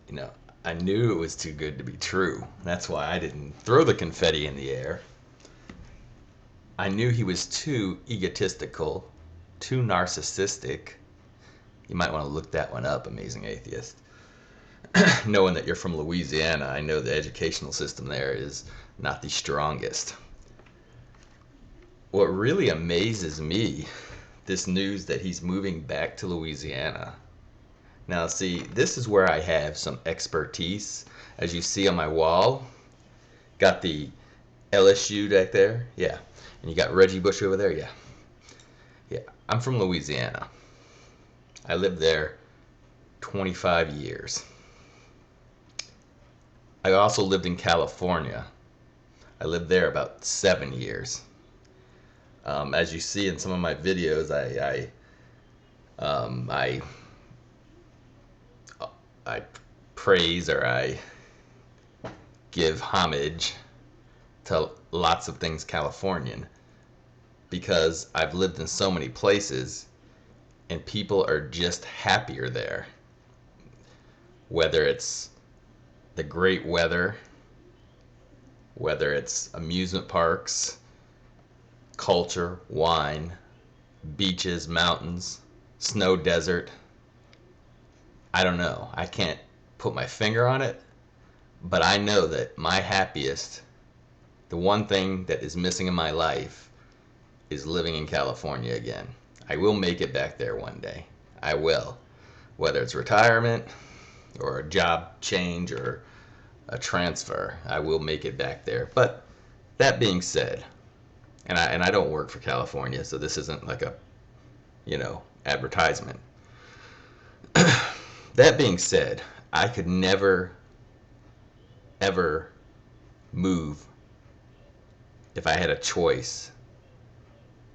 You know, I knew it was too good to be true. That's why I didn't throw the confetti in the air. I knew he was too egotistical, too narcissistic. You might want to look that one up, Amazing Atheist. Knowing that you're from Louisiana, I know the educational system there is not the strongest. What really amazes me, this news that he's moving back to Louisiana. Now, see, this is where I have some expertise. As you see on my wall, got the LSU back there, yeah. And you got Reggie Bush over there, yeah. Yeah, I'm from Louisiana. I lived there 25 years. I also lived in California. I lived there about 7 years. As you see in some of my videos, I praise or I give homage to lots of things Californian because I've lived in so many places and people are just happier there. Whether it's the great weather, whether it's amusement parks, culture, wine, beaches, mountains, snow desert. I don't know. I can't put my finger on it, but I know that my happiest, the one thing that is missing in my life, is living in California again. I will make it back there one day. I will. Whether it's retirement or a job change or a transfer, I will make it back there. But that being said, and I don't work for California, so this isn't like a, advertisement. That being said, I could never ever move if I had a choice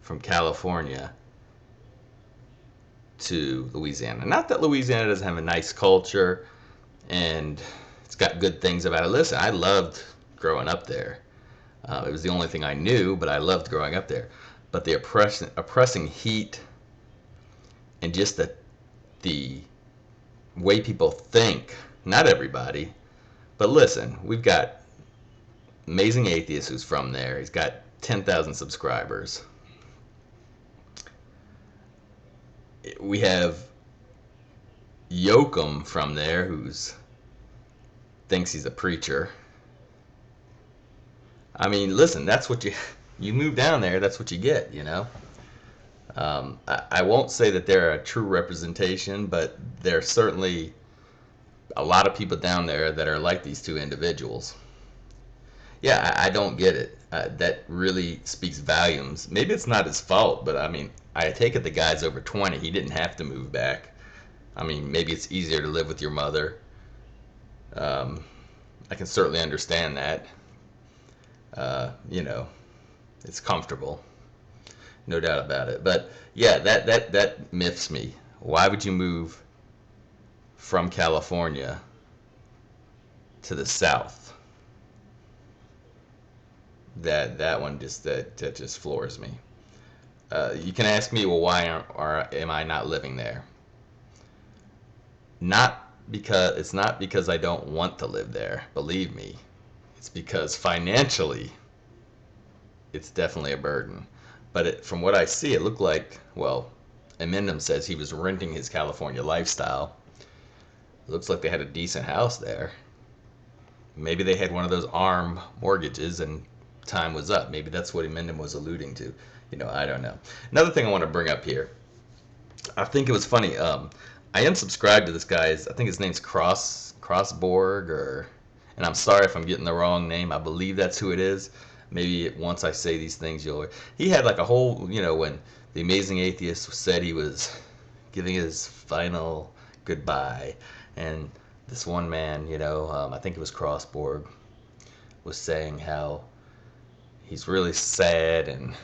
from California to Louisiana. Not that Louisiana doesn't have a nice culture and it's got good things about it. Listen, I loved growing up there. It was the only thing I knew, but I loved growing up there. But the oppressing heat and just the way people think, not everybody, but listen, we've got Amazing Atheist who's from there. He's got 10,000 subscribers. We have Yoakum from there who's thinks he's a preacher. I mean, listen, that's what you move down there, that's what you get, I won't say that they're a true representation, but there's certainly a lot of people down there that are like these two individuals. Yeah, I don't get it. That really speaks volumes. Maybe it's not his fault, but I mean, I take it the guy's over 20. He didn't have to move back. I mean, maybe it's easier to live with your mother. I can certainly understand that. It's comfortable, no doubt about it. But yeah, that miffs me. Why would you move from California to the South? That one that just floors me. You can ask me, well, why am I not living there? It's not because I don't want to live there. Believe me, it's because financially, it's definitely a burden. But from what I see, it looked like, well, Eminem says he was renting his California lifestyle. It looks like they had a decent house there. Maybe they had one of those ARM mortgages and time was up. Maybe that's what Eminem was alluding to. I don't know. Another thing I want to bring up here. I think it was funny. I unsubscribed to this guy's. I think his name's Crossborg, and I'm sorry if I'm getting the wrong name. I believe that's who it is. Maybe once I say these things, He had like a whole, when the Amazing Atheist said he was giving his final goodbye, and this one man, I think it was Crossborg, was saying how he's really sad, and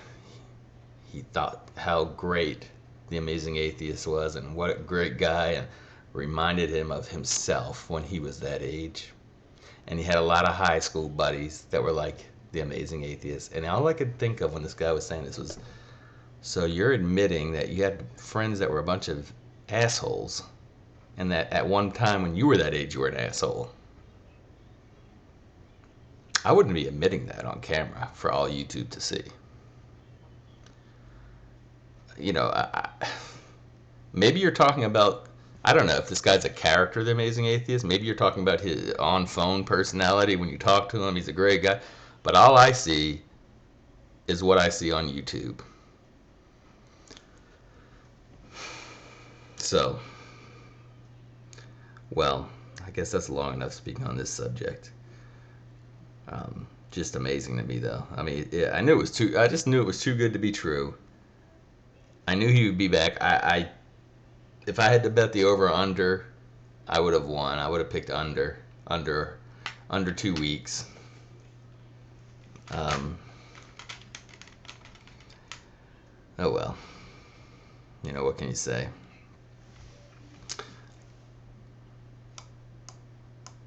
he thought how great The Amazing Atheist was and what a great guy, and reminded him of himself when he was that age. And he had a lot of high school buddies that were like The Amazing Atheist. And all I could think of when this guy was saying this was, so you're admitting that you had friends that were a bunch of assholes, and that at one time when you were that age, you were an asshole. I wouldn't be admitting that on camera for all YouTube to see. You know, maybe you're talking about, I don't know if this guy's a character, The Amazing Atheist. Maybe you're talking about his on-phone personality. When you talk to him, he's a great guy. But all I see is what I see on YouTube. So, well, I guess that's long enough speaking on this subject. Just amazing to me, though. I mean, yeah, I just knew it was too good to be true. I knew he would be back. If I had to bet the over under, I would have won. I would have picked under 2 weeks. Oh well. You know, what can you say?